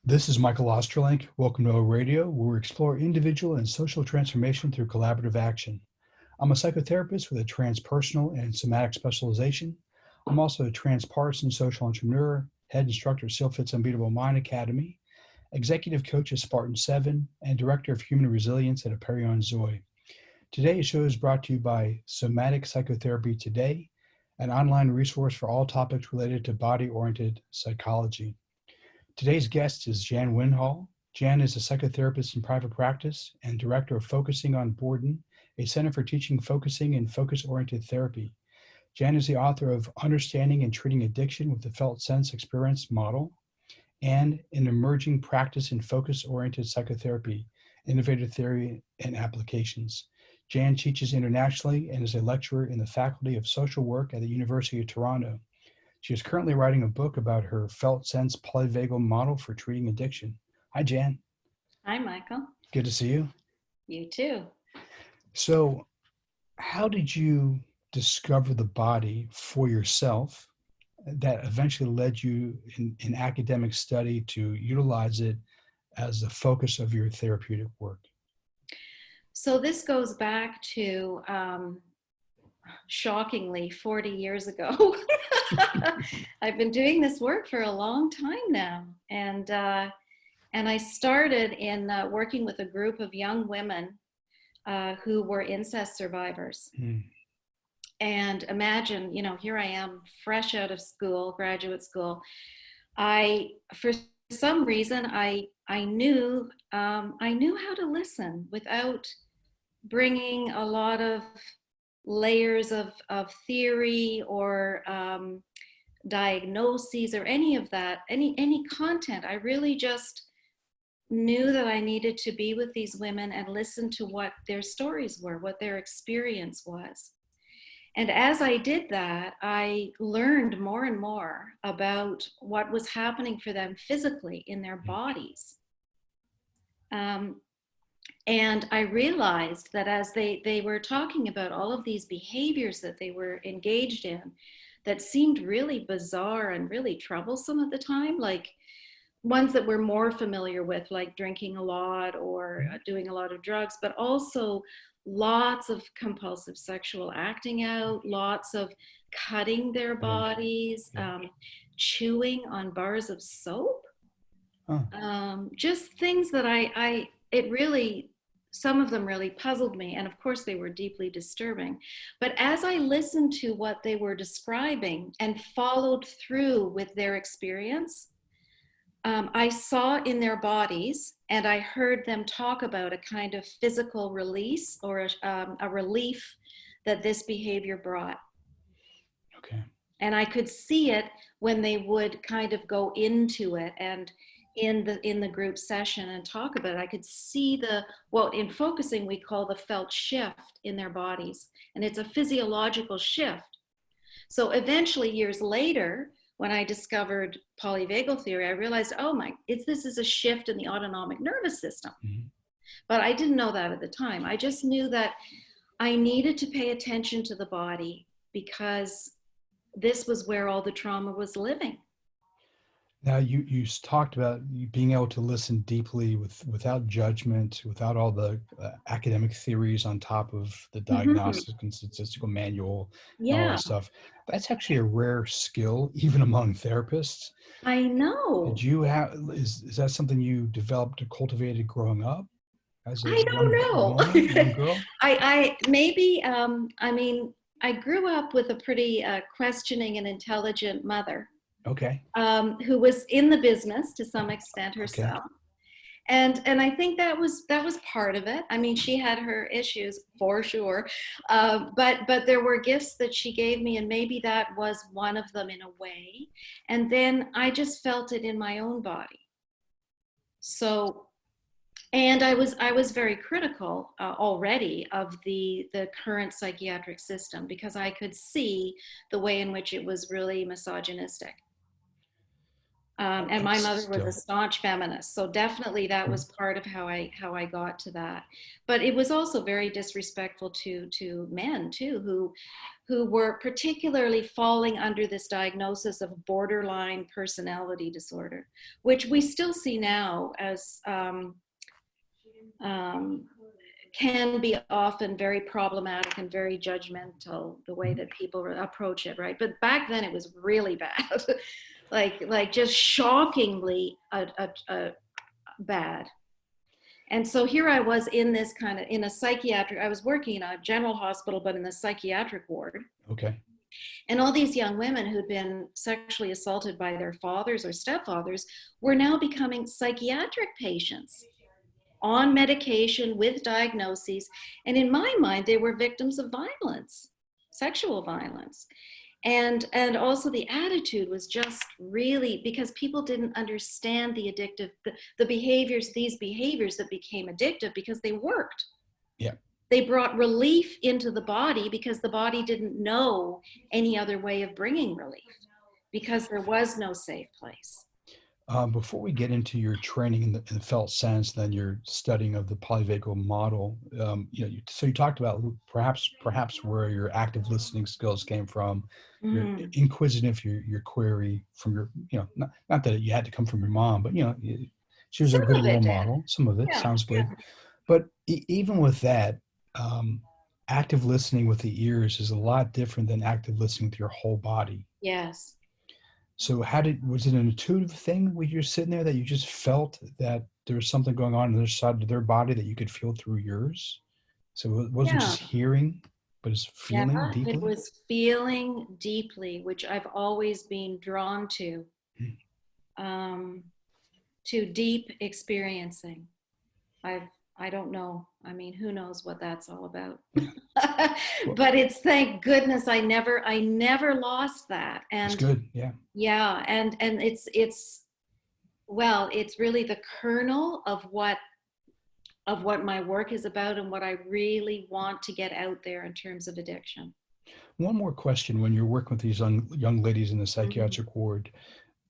This is Michael Osterlink. Welcome to O Radio, where we explore individual and social transformation through collaborative action. I'm a psychotherapist with a transpersonal and somatic specialization. I'm also a transpartisan social entrepreneur, head instructor at Silfit's Unbeatable Mind Academy, executive coach at Spartan 7, and director of human resilience at Aperion Zoe. Today's show is brought to you by Somatic Psychotherapy Today, an online resource for all topics related to body-oriented psychology. Today's guest is Jan Winhall. Jan is a psychotherapist in private practice and director of Focusing on Borden, a center for teaching focusing and focus-oriented therapy. Jan is the author of Understanding and Treating Addiction with the Felt Sense Experience Model and An Emerging Practice in Focus-Oriented Psychotherapy, Innovative Theory and Applications. Jan teaches internationally and is a lecturer in the Faculty of Social Work at the University of Toronto. She is currently writing a book about her felt sense polyvagal model for treating addiction. Hi, Jan. Hi, Michael. Good to see you. You too. So, how did you discover the body for yourself that eventually led you in academic study to utilize it as the focus of your therapeutic work? So this goes back to, shockingly, 40 years ago. I've been doing this work for a long time now. And I started in working with a group of young women who were incest survivors. And imagine, here I am, fresh out of school, graduate school. For some reason, I knew how to listen without bringing a lot of layers of theory or diagnoses or any of that, any content. I really just knew that I needed to be with these women and listen to what their stories were, what their experience was. And as I did that, I learned more and more about what was happening for them physically in their bodies. And I realized that as they were talking about all of these behaviors that they were engaged in that seemed really bizarre and really troublesome at the time, like ones that we're more familiar with, like drinking a lot or doing a lot of drugs, but also lots of compulsive sexual acting out, lots of cutting their bodies, chewing on bars of soap, just things that some of them really puzzled me. And of course they were deeply disturbing. But as I listened to what they were describing and followed through with their experience, I saw in their bodies and I heard them talk about a kind of physical release or a relief that this behavior brought. Okay. And I could see it when they would kind of go into it and in the group session and talk about it. I could see what in focusing we call the felt shift in their bodies. And it's a physiological shift. So eventually years later, when I discovered polyvagal theory, I realized, this is a shift in the autonomic nervous system. Mm-hmm. But I didn't know that at the time. I just knew that I needed to pay attention to the body because this was where all the trauma was living. Now, you talked about you being able to listen deeply without judgment, without all the academic theories on top of the diagnostic and statistical manual, and all that stuff. That's actually a rare skill, even among therapists. I know. Did you have, is that something you developed or cultivated growing up? I don't know. Young girl? I grew up with a pretty questioning and intelligent mother. Okay. Who was in the business to some extent herself. Okay. And I think that was part of it. I mean, she had her issues for sure, but there were gifts that she gave me, and maybe that was one of them in a way. And then I just felt it in my own body. So, and I was very critical already of the current psychiatric system because I could see the way in which it was really misogynistic. And my mother was a Still, staunch feminist, so definitely that was part of how I got to that. But it was also very disrespectful to men too, who were particularly falling under this diagnosis of borderline personality disorder, which we still see now as um, can be often very problematic and very judgmental, the way that people approach it, right? But back then it was really bad. like just shockingly bad. And so here I was in this kind of, in a psychiatric, I was working in a general hospital, but in the psychiatric ward. okay. And all these young women who'd been sexually assaulted by their fathers or stepfathers were now becoming psychiatric patients on medication with diagnoses. And in my mind, they were victims of violence, sexual violence. And also the attitude was just really, because people didn't understand the addictive, the behaviors, these behaviors that became addictive because they worked. Yeah. They brought relief into the body because the body didn't know any other way of bringing relief, because there was no safe place. Before we get into your training in the felt sense, then your studying of the polyvagal model, so you talked about perhaps where your active listening skills came from, your Mm. inquisitive, your query from your, not that you had to come from your mom, but she was a Some good of role it did. model. Some of it Yeah, sounds yeah. good, but even with that, active listening with the ears is a lot different than active listening with your whole body. Yes. So was it an intuitive thing when you're sitting there that you just felt that there was something going on the other side of their body that you could feel through yours? So it wasn't Yeah. just hearing, but it's Yeah, feeling it deeply? was feeling deeply, which I've always been drawn um, to deep experiencing. I've, I don't know. I mean, who knows what that's all about? Well, But it's, thank goodness I never lost that. it's And good. Yeah. yeah, and well, it's really the kernel of what my work is about and what I really want to get out there in terms of addiction. One more question. When you're working with these young ladies in the Mhm. psychiatric ward,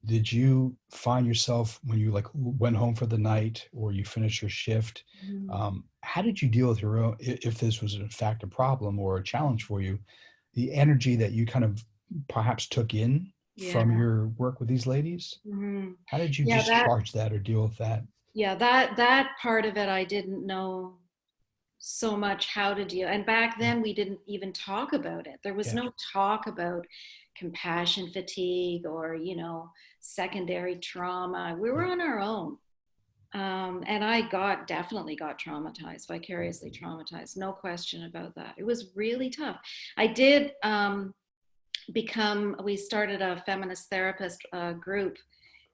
did you find yourself when you like went home for the night or you finished your shift? Mhm. How did you deal with your own, if this was in fact a problem or a challenge for you, the energy that you kind of perhaps took in Yeah. from your work with these ladies? Mhm. How did you Yeah, discharge that or deal with that? that part of it I didn't know so much how to deal. And back Mm, then we didn't even talk about it. There was yeah. no talk about compassion fatigue or, secondary trauma. We were Yeah. on our own. And I definitely got traumatized, vicariously traumatized, no question about that. It was really tough. I did we started a feminist therapist group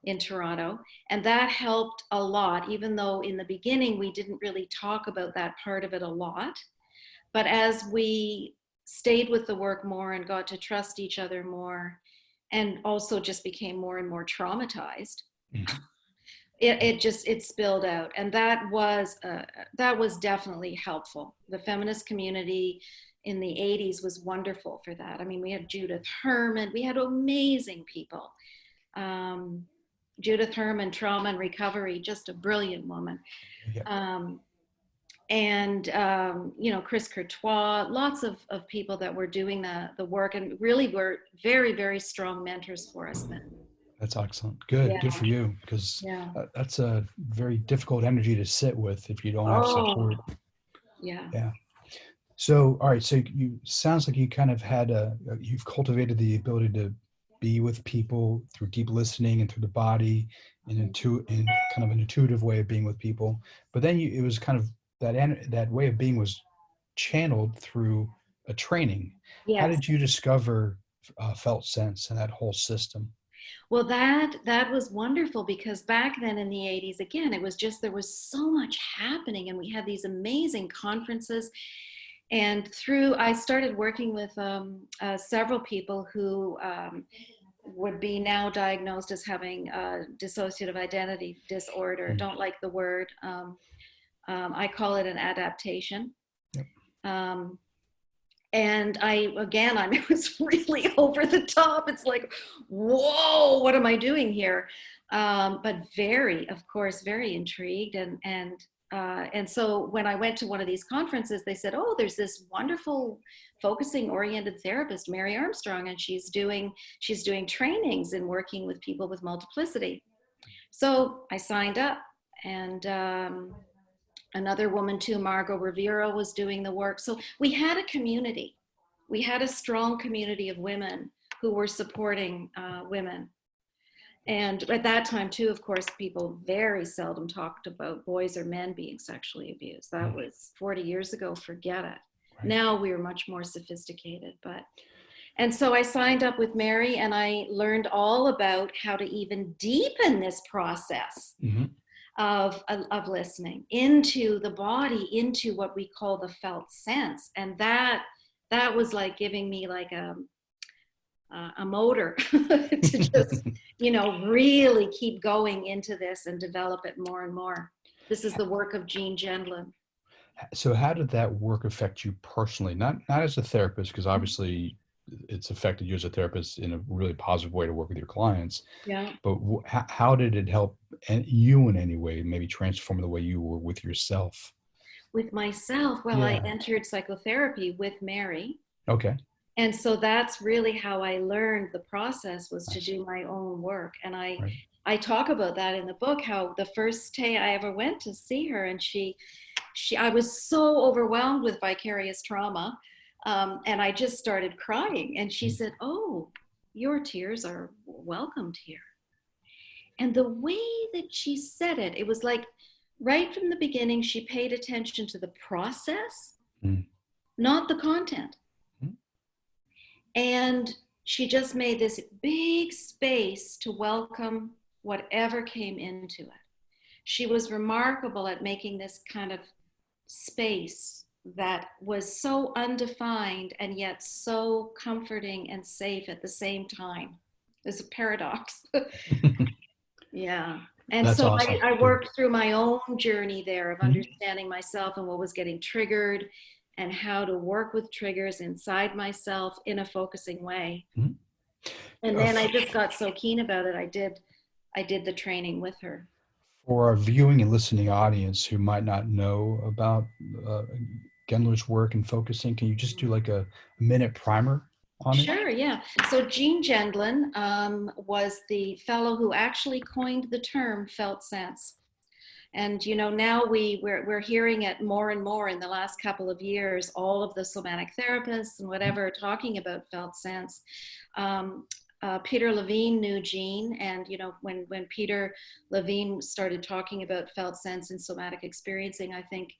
in Toronto, and that helped a lot, even though in the beginning we didn't really talk about that part of it a lot. But as we stayed with the work more and got to trust each other more, and also just became more and more traumatized, Mhm. it spilled out, and that was definitely helpful. The feminist community in the 80s was wonderful for that. I mean, we had Judith Herman, we had amazing people. um, Judith Herman, trauma and recovery, just a brilliant woman. Yeah. um, and Chris Courtois, lots of people that were doing the work and really were very, very strong mentors for us then. That's excellent. Good. Good Yeah, for you because yeah. that's a very difficult energy to sit with if you don't have Oh, support. yeah. Yeah. So, all right. So you sounds like you kind of you've cultivated the ability to be with people through deep listening and through the body in kind of an intuitive way of being with people. But then it was kind of that way of being was channeled through a training. How Yes. did you discover felt sense and that whole system? Well, that was wonderful, because back then in the 80s, again, it was just, there was so much happening, and we had these amazing conferences. And I started working with several people who would be now diagnosed as having dissociative identity disorder. Mm, Don't like the word. I call it an adaptation. yep. Um, and it was really over the top. It's like, whoa, what am I doing here? but very, of course, very intrigued. And so when I went to one of these conferences, they said, "Oh, there's this wonderful focusing-oriented therapist, Mary Armstrong, and she's doing trainings in working with people with multiplicity." So I signed up, and another woman too, Margot Rivera, was doing the work. So we had a community. We had a strong community of women who were supporting women. And at that time too, of course, people very seldom talked about boys or men being sexually abused. That was 40 years ago, forget it. Right. Now we are much more sophisticated. And so I signed up with Mary, and I learned all about how to even deepen this process of listening into the body, into what we call the felt sense. And that was like giving me like a motor to just, really keep going into this and develop it more and more. This is the work of Jean Gendlin. So how did that work affect you personally? Not as a therapist, because obviously it's affected you as a therapist in a really positive way to work with your clients. Yeah. But how did it help you in any way, maybe transform the way you were with yourself? With myself? Well, I entered psychotherapy with Mary. Okay. And so that's really how I learned the process, was to do my own work. And I talk about that in the book, how the first day I ever went to see her, and I was so overwhelmed with vicarious trauma. And I just started crying. And she said, "Oh, your tears are welcomed here." And the way that she said it, it was like right from the beginning, she paid attention to the process, not the content. And she just made this big space to welcome whatever came into it. She was remarkable at making this kind of space that was so undefined and yet so comforting and safe at the same time. There's a paradox. Yeah. And That's so awesome. I worked through my own journey there of understanding myself and what was getting triggered, and how to work with triggers inside myself in a focusing way. And then I just got so keen about it. I did the training with her. For our viewing and listening audience who might not know about Gendler's work and focusing, can you just do like a minute primer on it? Sure, yeah. So Jean Gendlin was the fellow who actually coined the term felt sense. And, now we're hearing it more and more in the last couple of years, all of the somatic therapists and whatever talking about felt sense. Peter Levine knew Jean, and when Peter Levine started talking about felt sense and somatic experiencing, I think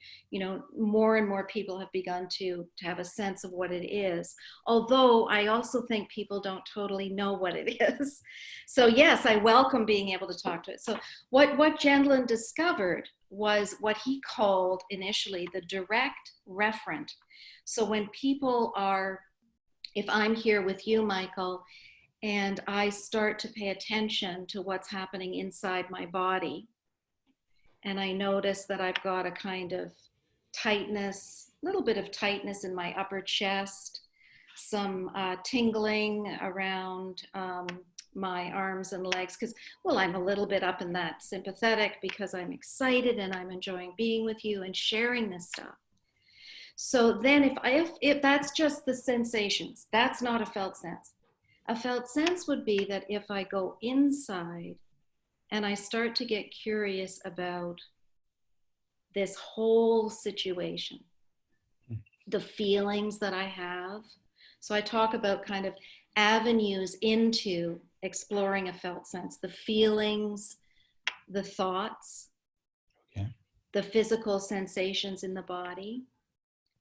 more and more people have begun to have a sense of what it is. Although I also think people don't totally know what it is. So yes, I welcome being able to talk to it. So what Gendlin discovered was what he called initially the direct referent. So when people are, if I'm here with you, Michael, and I start to pay attention to what's happening inside my body, and I notice that I've got a kind of tightness, a little bit of tightness in my upper chest, some tingling around my arms and legs, because, well, I'm a little bit up in that sympathetic because I'm excited and I'm enjoying being with you and sharing this stuff. So then if that's just the sensations, that's not a felt sense. A felt sense would be that if I go inside and I start to get curious about this whole situation, the feelings that I have. So I talk about kind of avenues into exploring a felt sense, the feelings, the thoughts, the physical sensations in the body.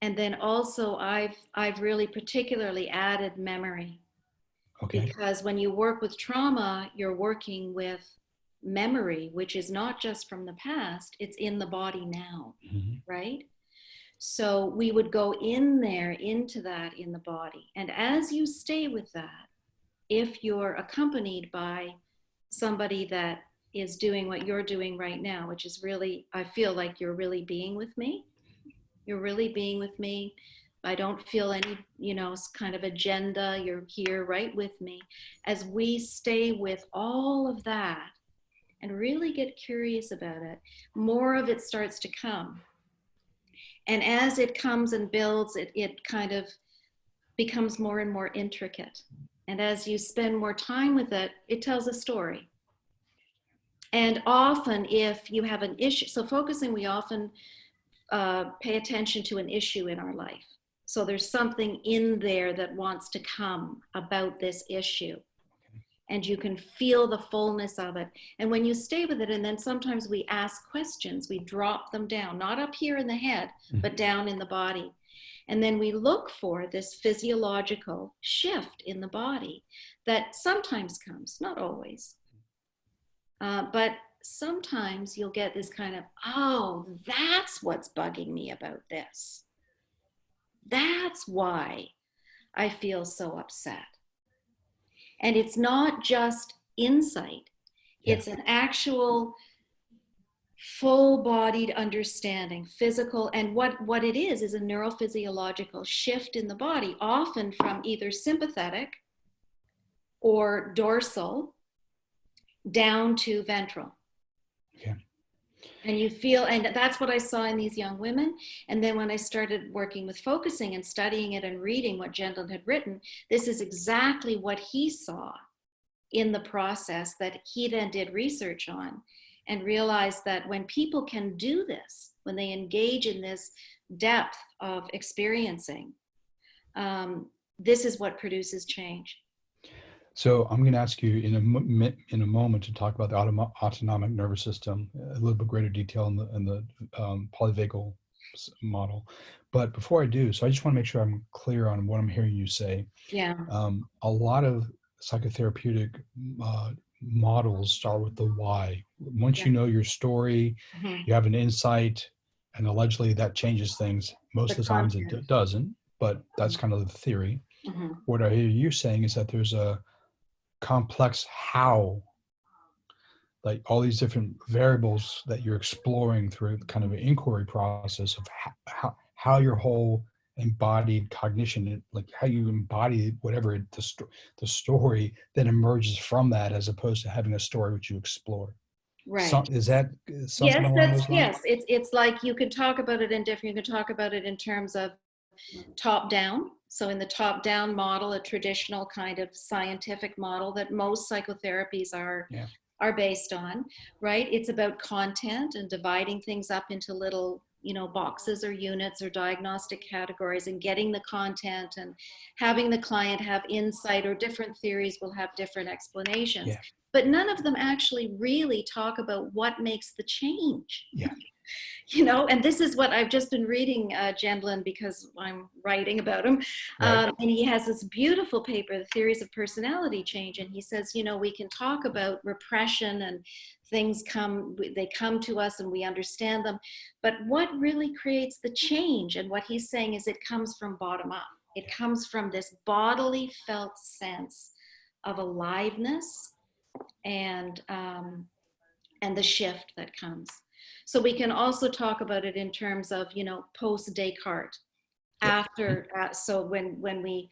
And then also I've really particularly added memory. Because when you work with trauma, you're working with memory, which is not just from the past, it's in the body now, right? So we would go in there, into that in the body. And as you stay with that, if you're accompanied by somebody that is doing what you're doing right now, which is really, I feel like you're really being with me. You're really being with me. I don't feel any, kind of agenda. You're here right with me. As we stay with all of that, and really get curious about it, more of it starts to come. And as it comes and builds, it kind of becomes more and more intricate. And as you spend more time with it, it tells a story. And often if you have an issue, so focusing, we often pay attention to an issue in our life. So there's something in there that wants to come about this issue. And you can feel the fullness of it. And when you stay with it, and then sometimes we ask questions, we drop them down, not up here in the head, but down in the body. And then we look for this physiological shift in the body that sometimes comes, not always. But sometimes you'll get this kind of, oh, that's what's bugging me about this. That's why I feel so upset. And it's not just insight. It's an actual full-bodied understanding, physical. And what it is a neurophysiological shift in the body, often from either sympathetic or dorsal down to ventral. Okay. And you feel, and that's what I saw in these young women. And then when I started working with focusing and studying it and reading what Jan had written, this is exactly what he saw in the process that he then did research on, and realized that when people can do this, when they engage in this depth of experiencing, this is what produces change. So I'm going to ask you in a moment to talk about the autonomic nervous system, a little bit greater detail in the polyvagal model. But before I do, so I just want to make sure I'm clear on what I'm hearing you say. Yeah. A lot of psychotherapeutic models start with the why. Once you know your story, you have an insight, and allegedly that changes things. Most of the times it doesn't, but that's kind of the theory. What I hear you saying is that there's a complex how, like all these different variables that you're exploring through kind of an inquiry process of how your whole embodied cognition, like how you embody whatever the story that emerges from that, as opposed to having a story which you explore. Right. So, is that something along those lines? Yes. It's like you can talk about it you can talk about it in terms of top down. So in the top down model, a traditional kind of scientific model that most psychotherapies are based on, right? It's about content and dividing things up into little, boxes or units or diagnostic categories, and getting the content and having the client have insight, or different theories will have different explanations. Yeah. But none of them actually really talk about what makes the change. Yeah. And this is what I've just been reading, Gendlin, because I'm writing about him. Right. And he has this beautiful paper, The Theories of Personality Change. And he says, we can talk about repression and things they come to us and we understand them. But what really creates the change, and what he's saying, is it comes from bottom up. It comes from this bodily felt sense of aliveness and the shift that comes. So we can also talk about it in terms of, post Descartes, after, so when we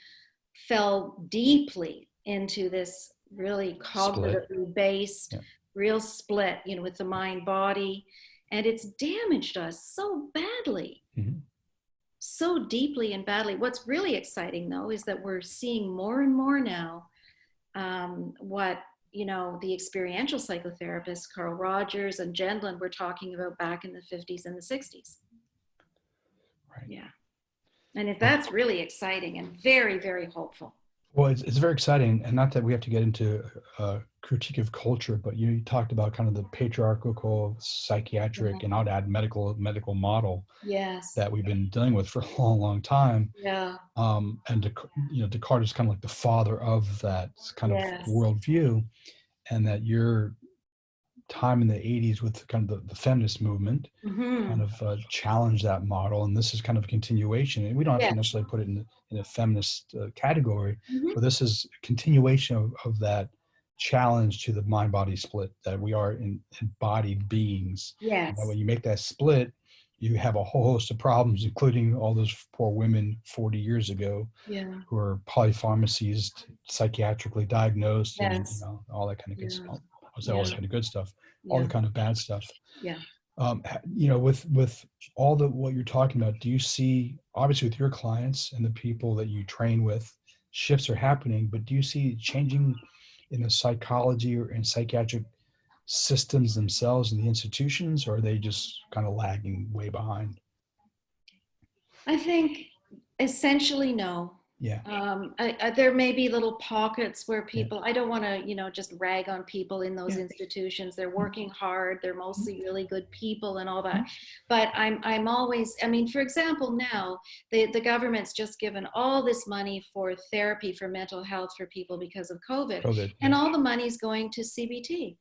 fell deeply into this really cognitively based, real split, with the mind body, and it's damaged us so badly, so deeply and badly. What's really exciting though, is that we're seeing more and more now, what the experiential psychotherapists, Carl Rogers and Gendlin, were talking about back in the 50s and the 60s. Right. Yeah. And if that's really exciting and very, very hopeful. Well, it's very exciting, and not that we have to get into critique of culture, but you talked about kind of the patriarchal, psychiatric, and I'd add medical model that we've been dealing with for a long, long time. Yeah. And Descartes is kind of like the father of that kind of worldview, and that your time in the 80s with kind of the feminist movement kind of challenged that model, and this is kind of a continuation. And we don't have to necessarily put it in a feminist category, but this is a continuation of that challenge to the mind-body split, that we are embodied beings. Yes. And when you make that split, you have a whole host of problems, including all those poor women 40 years ago who are polypharmacies, psychiatrically diagnosed, and all that kind of good stuff. would say all Yeah. the kind of good stuff, all Yeah. the kind of bad stuff. Yeah. With all the what you're talking about, do you see, obviously with your clients and the people that you train with, shifts are happening, but do you see changing in the psychology or in psychiatric systems themselves in the institutions, or are they just kind of lagging way behind? I think essentially no. Yeah. There may be little pockets where Yeah. people, I don't want to, just rag on people in those Yeah. institutions. They're working hard. They're mostly really good people and all that. Mhm. But I'm always, I mean, for example, now the government's just given all this money for therapy for mental health for people because of COVID. COVID. And Yeah. all the money's going to CBT.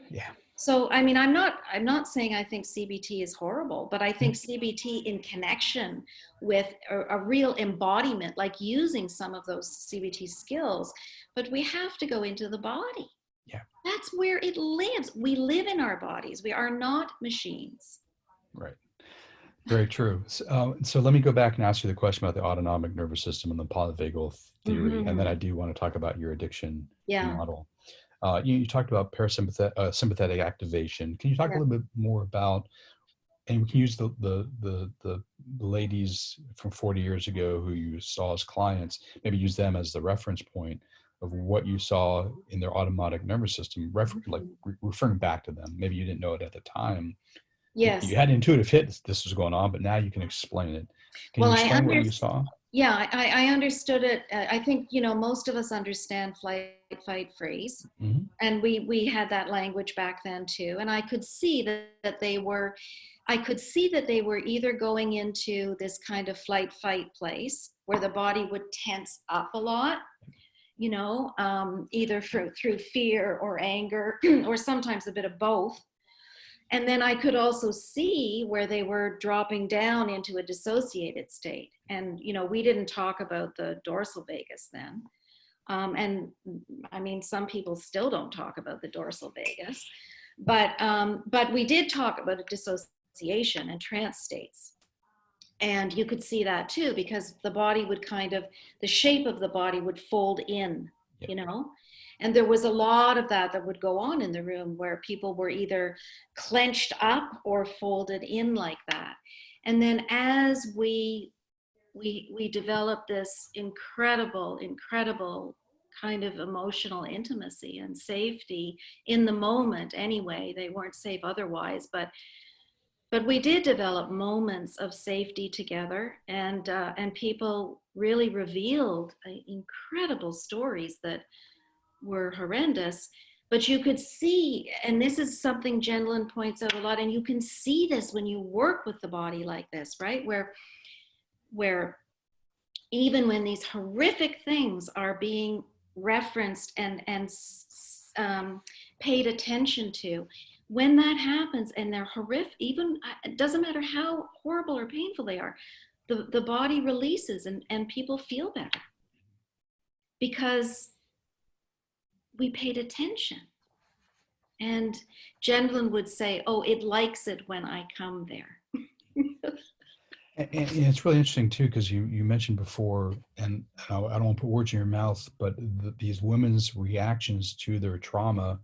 Yeah. So, I mean, I'm not saying I think CBT is horrible, but I think CBT in connection with a real embodiment, like using some of those CBT skills, but we have to go into the body. Yeah. That's where it lives. We live in our bodies. We are not machines. Right. Very true. So let me go back and ask you the question about the autonomic nervous system and the polyvagal theory, and then I do want to talk about your addiction model. You talked about parasympathetic sympathetic activation. Can you talk a little bit more about, and we can use the ladies from 40 years ago who you saw as clients, maybe use them as the reference point of what you saw in their autonomic nervous system, referring back to them. Maybe you didn't know it at the time. Yes. You had an intuitive hit this was going on, but now you can explain it. Can you explain what you saw? Yeah, I understood it. I think, most of us understand flight, fight, freeze. Mm-hmm. And we had that language back then too. And I could see that they were either going into this kind of flight, fight place where the body would tense up a lot, either through fear or anger, or sometimes a bit of both. And then I could also see where they were dropping down into a dissociated state. And, we didn't talk about the dorsal vagus then. And I mean, some people still don't talk about the dorsal vagus, but we did talk about a dissociation and trance states. And you could see that too, because the body would the shape of the body would fold in, and there was a lot of that would go on in the room where people were either clenched up or folded in like that. And then as we developed this incredible kind of emotional intimacy and safety in the moment anyway. They weren't safe otherwise, but we did develop moments of safety together, and people really revealed incredible stories that were horrendous. But you could see, and this is something Jen points out a lot, and you can see this when you work with the body like this, right? Where even when these horrific things are being referenced and paid attention to, when that happens and they're horrific, even it doesn't matter how horrible or painful they are, the body releases and people feel better because we paid attention. And Jen would say, oh, it likes it when I come there. And it's really interesting too, because you mentioned before, and I don't want to put words in your mouth, but these women's reactions to their trauma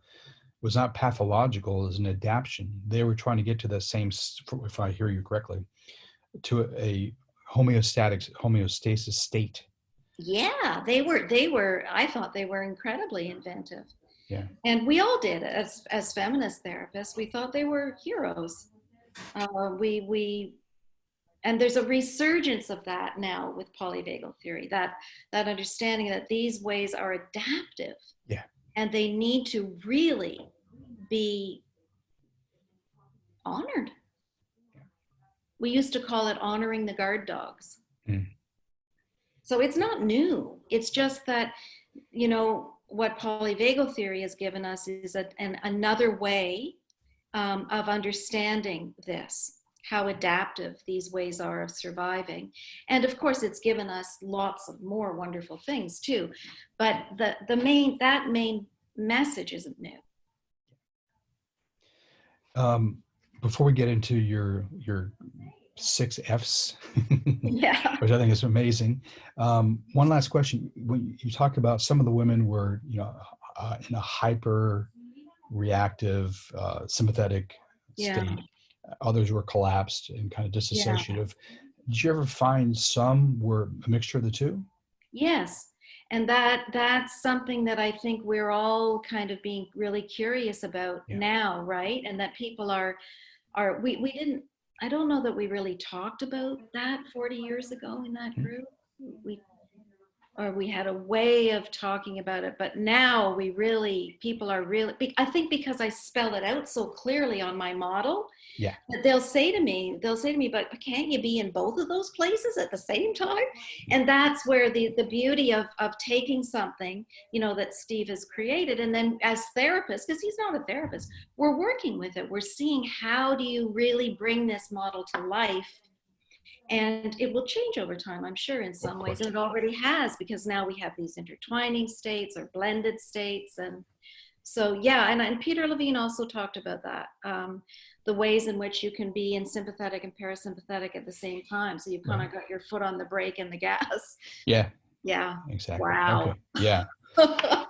was not pathological, as an adaptation. They were trying to get to the same, if I hear you correctly, to a homeostasis state. Yeah, they were, I thought they were incredibly inventive. Yeah. And we all did as feminist therapists. We thought they were heroes. And there's a resurgence of that now with polyvagal theory, that understanding that these ways are adaptive. Yeah. And they need to really be honored. We used to call it honoring the guard dogs. Mm. So it's not new. It's just that, what polyvagal theory has given us is another way of understanding this, how adaptive these ways are of surviving. And of course, it's given us lots of more wonderful things too. But that main message isn't new. Before we get into your 6 F's, yeah, which I think is amazing. One last question. When you talked about some of the women were, in a hyper reactive, sympathetic Yeah. state. Others were collapsed and kind of Yeah. disassociative. Did you ever find some were a mixture of the two? Yes. And that's something that I think we're all kind of being really curious about Yeah. now, right? And that people we didn't, I don't know that we really talked about that 40 years ago in that group. We or we had a way of talking about it, but now people are really, I think because I spell it out so clearly on my model, Yeah. that they'll say to me, but can't you be in both of those places at the same time? And that's where the beauty of taking something, that Steve has created, and then as therapists, because he's not a therapist, we're working with it. We're seeing, how do you really bring this model to life? And it will change over time, I'm sure, in some ways. And it already has, because now we have these intertwining states or blended states. And so, yeah, and Peter Levine also talked about that, the ways in which you can be in sympathetic and parasympathetic at the same time. So you've kind of got your foot on the brake and the gas. Yeah. Yeah. Exactly. Wow. Okay. Yeah.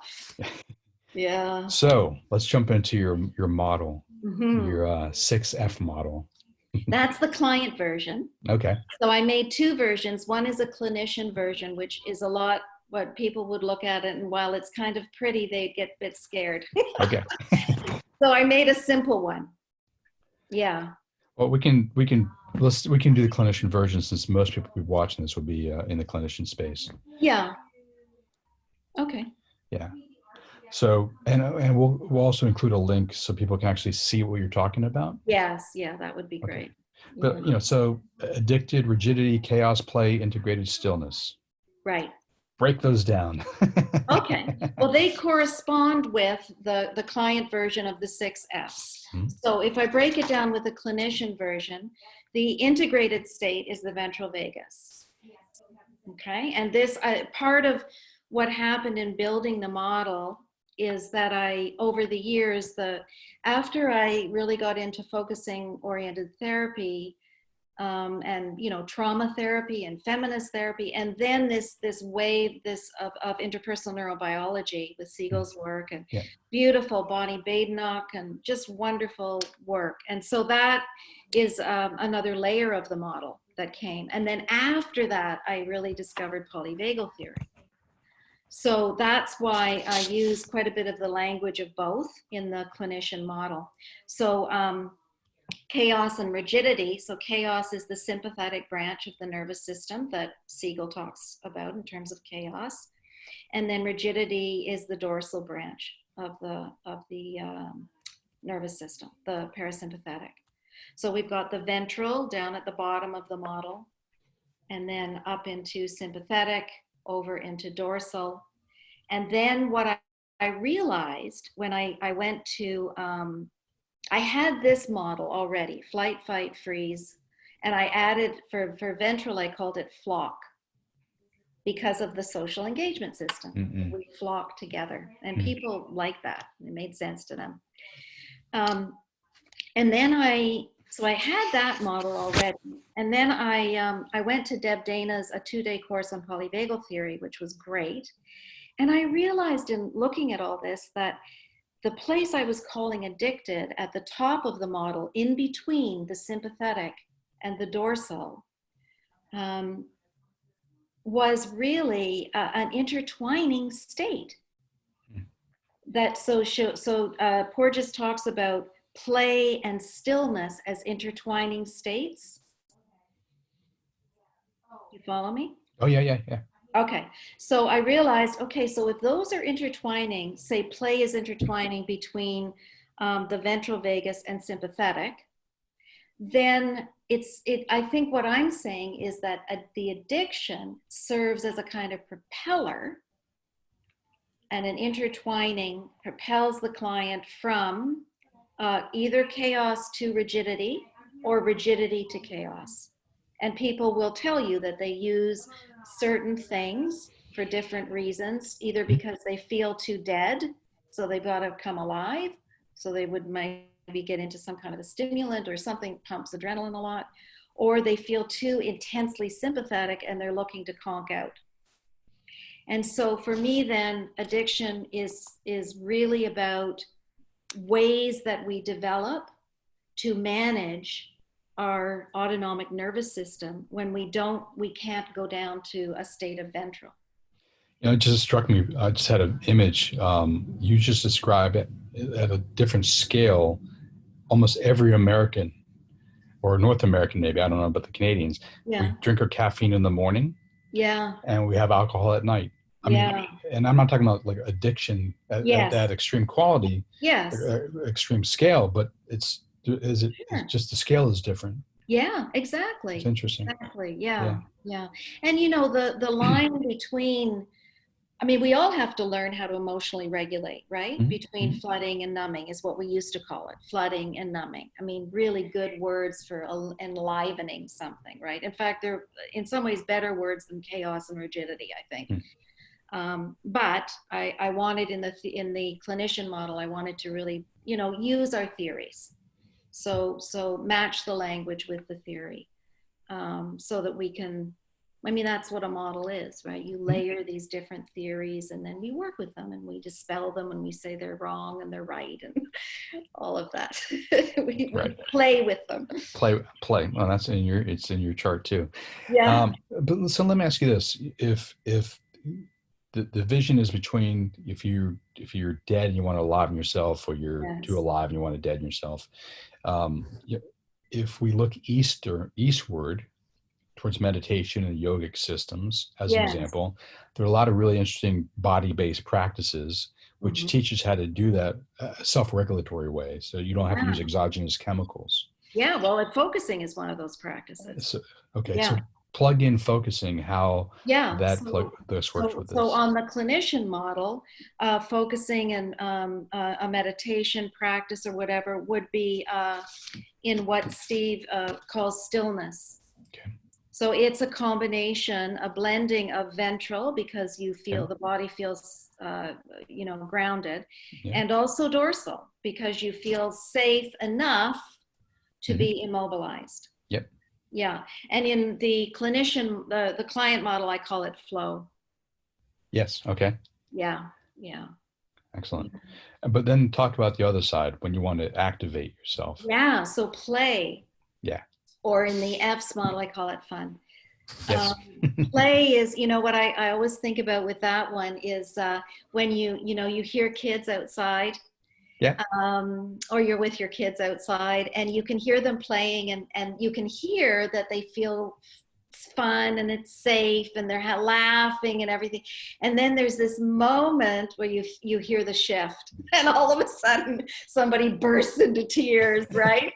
Yeah. So let's jump into your model, Mm-hmm. your 6F model. That's the client version. Okay. So I made two versions. One is a clinician version, which is a lot what people would look at it, and while it's kind of pretty, they'd get a bit scared. Okay. So I made a simple one. Yeah. Well, we can do the clinician version, since most people who be watching this would be in the clinician space. Yeah. Okay. Yeah. So, and we'll also include a link so people can actually see what you're talking about. Yes. Yeah, that would be Okay. great. But, so addicted, rigidity, chaos, play, integrated stillness. Right. Break those down. Okay. Well, they correspond with the client version of the 6 Fs. Mm-hmm. So if I break it down with the clinician version, the integrated state is the ventral vagus. Okay. And this part of what happened in building the model is that over the years, after I really got into focusing oriented therapy, and trauma therapy and feminist therapy, and then this wave of interpersonal neurobiology with Siegel's work, and beautiful Bonnie Badenoch, and just wonderful work. And so that is another layer of the model that came. And then after that, I really discovered polyvagal theory. So that's why I use quite a bit of the language of both in the clinician model. So chaos and rigidity. So chaos is the sympathetic branch of the nervous system that Siegel talks about in terms of chaos. And then rigidity is the dorsal branch of the nervous system, the parasympathetic. So we've got the ventral down at the bottom of the model, and then up into sympathetic, over into dorsal. And then what I realized when I went to, I had this model already, flight, fight, freeze, and I added, for ventral, I called it flock, because of the social engagement system. Mm-hmm. We flock together, and people like that. It made sense to them. And then so I had that model already. And then I went to Deb Dana's a 2-day course on polyvagal theory, which was great. And I realized in looking at all this that the place I was calling addicted at the top of the model, in between the sympathetic and the dorsal, was really an intertwining state. That Porges talks about play and stillness as intertwining states. You follow me? Oh, yeah. Okay, so I realized, so if those are intertwining, say play is intertwining between the ventral vagus and sympathetic, then I think what I'm saying is that the addiction serves as a kind of propeller, and an intertwining propels the client from either chaos to rigidity or rigidity to chaos. And people will tell you that they use certain things for different reasons, either because they feel too dead, so they've got to come alive, so they would maybe get into some kind of a stimulant or something pumps adrenaline a lot, or they feel too intensely sympathetic and they're looking to conk out. And so for me then, addiction is really about ways that we develop to manage our autonomic nervous system when we can't go down to a state of ventral. It just struck me. I just had an image. You just described it at a different scale. Almost every American, or North American, maybe, I don't know, but the Canadians, we drink our caffeine in the morning. Yeah. And we have alcohol at night. I mean, and I'm not talking about like addiction at that extreme quality, extreme scale, but it's just the scale is different. Yeah, exactly. It's interesting. Exactly. Yeah. And the line between, I mean, we all have to learn how to emotionally regulate, right? Mm-hmm. Between flooding and numbing is what we used to call it, flooding and numbing. I mean, really good words for enlivening something, right? In fact, they're in some ways better words than chaos and rigidity, I think. But I wanted in the clinician model, I wanted to really, use our theories. So match the language with the theory, so that we can, I mean, that's what a model is, right? You layer these different theories and then we work with them and we dispel them and we say they're wrong and they're right and all of that. we play with them. Play. Well, it's in your chart too. Yeah. But so let me ask you this. If the vision is between if you're dead and you want to aliven yourself, or you're too alive and you want to deaden yourself. If we look eastward towards meditation and yogic systems, as an example, there are a lot of really interesting body-based practices which teach us how to do that self-regulatory way. So you don't have to use exogenous chemicals. Yeah, well, focusing is one of those practices. So plug in focusing, how this works with this. So on the clinician model, focusing and a meditation practice or whatever would be in what Steve calls stillness. Okay. So it's a combination, a blending of ventral, because you feel the body feels, grounded, and also dorsal, because you feel safe enough to be immobilized. Yep. Yeah. And in the clinician, the client model, I call it flow. Yes. Okay. Yeah. Excellent. But then talk about the other side when you want to activate yourself. Yeah. So play. Yeah. Or in the F's model, I call it fun. Yes. Play is, what I always think about with that one is when you hear kids outside. Yeah. Or you're with your kids outside and you can hear them playing and you can hear that they feel fun and it's safe and they're laughing and everything. And then there's this moment where you hear the shift and all of a sudden somebody bursts into tears, right?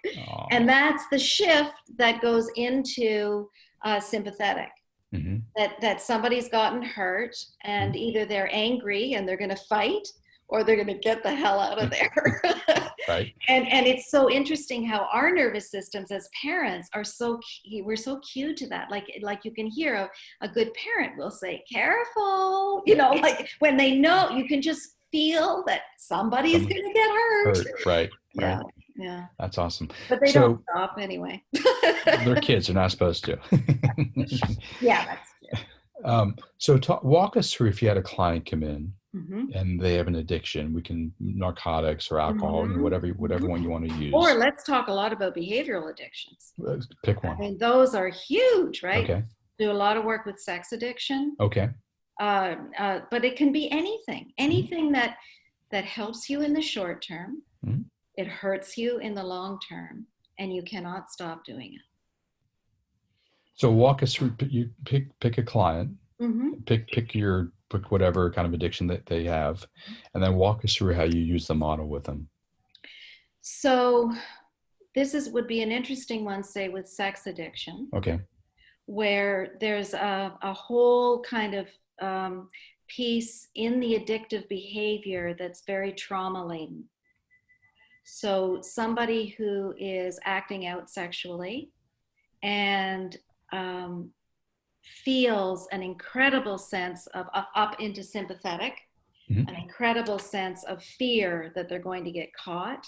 And that's the shift that goes into sympathetic. That somebody's gotten hurt and either they're angry and they're going to fight, or they're going to get the hell out of there. Right. And it's so interesting how our nervous systems as parents are we're so cued to that. Like you can hear a good parent will say, careful, like when they know, you can just feel that somebody's going to get hurt. Right. Yeah. That's awesome. But they don't stop anyway. They're kids. They're not supposed to. Yeah, that's true. So walk us through, if you had a client come in and they have an addiction, narcotics or alcohol, whatever one you want to use. Or let's talk a lot about behavioral addictions. Pick one. I mean, those are huge, right? Okay. Do a lot of work with sex addiction. Okay. But it can be anything that helps you in the short term. It hurts you in the long term, and you cannot stop doing it. So walk us through. You pick a client. Pick whatever kind of addiction that they have, and then walk us through how you use the model with them. So this would be an interesting one, say with sex addiction. Okay. Where there's a whole kind of piece in the addictive behavior that's very trauma laden. So somebody who is acting out sexually and feels an incredible sense of up into sympathetic, an incredible sense of fear that they're going to get caught,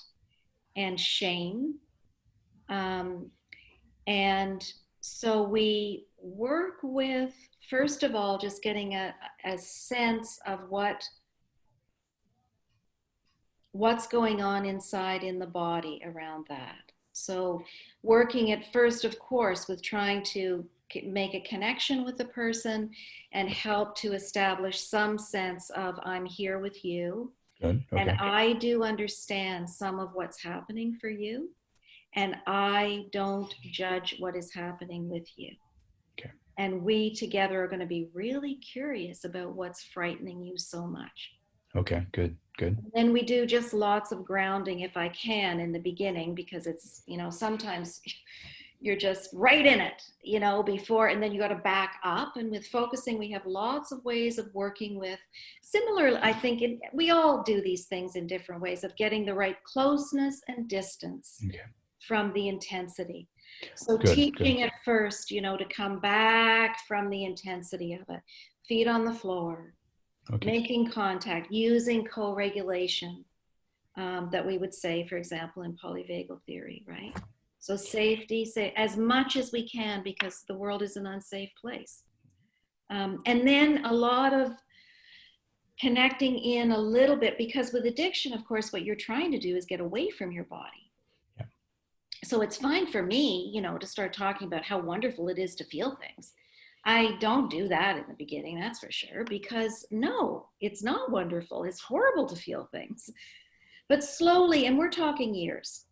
and shame. And so we work with first of all, just getting a sense of what's going on inside in the body around that. So working at first, of course, with trying to make a connection with the person and help to establish some sense of I'm here with you. Good. Okay. And I do understand some of what's happening for you. And I don't judge what is happening with you. Okay. And we together are going to be really curious about what's frightening you so much. Okay, good, good. And we do just lots of grounding if I can in the beginning, because it's, sometimes you're just right in it, before, and then you got to back up. And with focusing, we have lots of ways of working with similar, I think we all do these things in different ways of getting the right closeness and distance from the intensity. So teaching at first, to come back from the intensity of it, feet on the floor, making contact, using co-regulation, that we would say, for example, in polyvagal theory, right? So safety, say as much as we can, because the world is an unsafe place. And then a lot of connecting in a little bit, because with addiction, of course, what you're trying to do is get away from your body. Yeah. So it's fine for me, to start talking about how wonderful it is to feel things. I don't do that in the beginning, that's for sure, because no, it's not wonderful. It's horrible to feel things. But slowly, and we're talking years,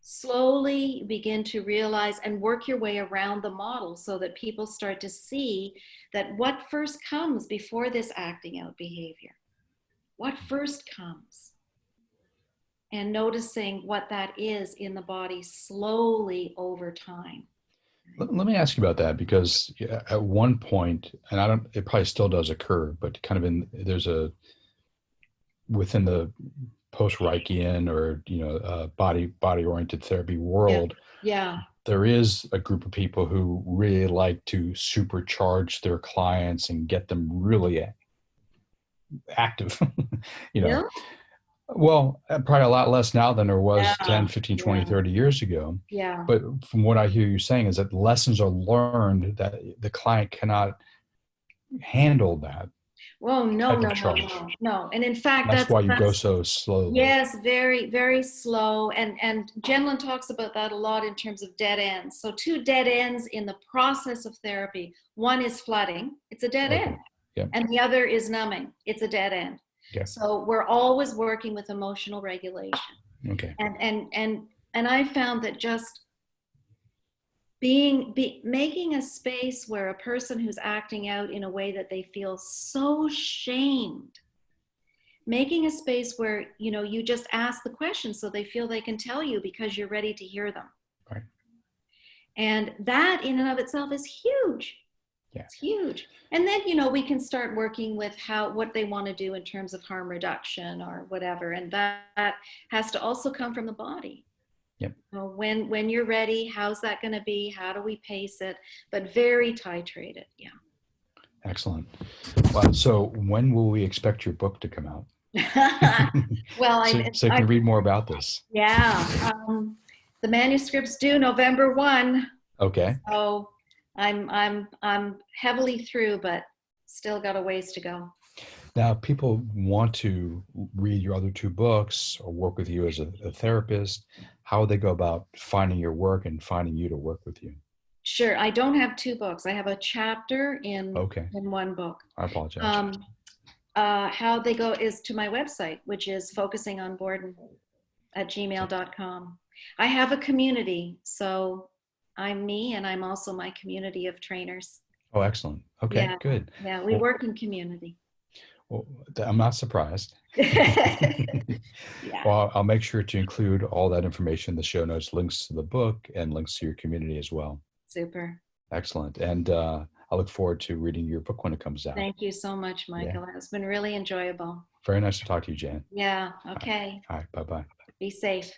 slowly begin to realize and work your way around the model so that people start to see that what first comes before this acting out behavior, what first comes, and noticing what that is in the body slowly over time. Let me ask you about that, because at one point, and it probably still does occur, but kind of within the post-Reichian or, body-oriented therapy world, there is a group of people who really like to supercharge their clients and get them really active, Yeah. Well, probably a lot less now than there was 10, 15, 20, 30 years ago. Yeah. But from what I hear you saying is that lessons are learned that the client cannot handle that. Well, no. And in fact, that's why you go so slowly. Yes, very, very slow. And Jan Winhall talks about that a lot in terms of dead ends. So 2 dead ends in the process of therapy. One is flooding. It's a dead end. Yeah. And the other is numbing. It's a dead end. Okay. So we're always working with emotional regulation. Okay. And I found that just making a space where a person who's acting out in a way that they feel so shamed, making a space where, you just ask the question so they feel they can tell you because you're ready to hear them. Right. And that in and of itself is huge. Yeah. It's huge. And then, we can start working with what they want to do in terms of harm reduction or whatever. And that has to also come from the body. Yep. When you're ready, how's that going to be? How do we pace it? But very titrated. Yeah. Excellent. Well, so when will we expect your book to come out? Well, so you can read more about this. Yeah. The manuscript's due November 1. Okay. So I'm heavily through, but still got a ways to go. Now, if people want to read your other 2 books or work with you as a therapist, how would they go about finding your work and finding you to work with you? Sure. I don't have 2 books. I have a chapter in one book. I apologize. How they go is to my website, which is focusingonboredom@gmail.com. I have a community, so I'm me, and I'm also my community of trainers. Oh, excellent. Okay, good. Yeah, we work in community. Well, I'm not surprised. Yeah. Well, I'll make sure to include all that information in the show notes, links to the book and links to your community as well. Super. Excellent. And I look forward to reading your book when it comes out. Thank you so much, Michael. It's been really enjoyable. Very nice to talk to you, Jan. Yeah. Okay. All right. Bye-bye. Be safe.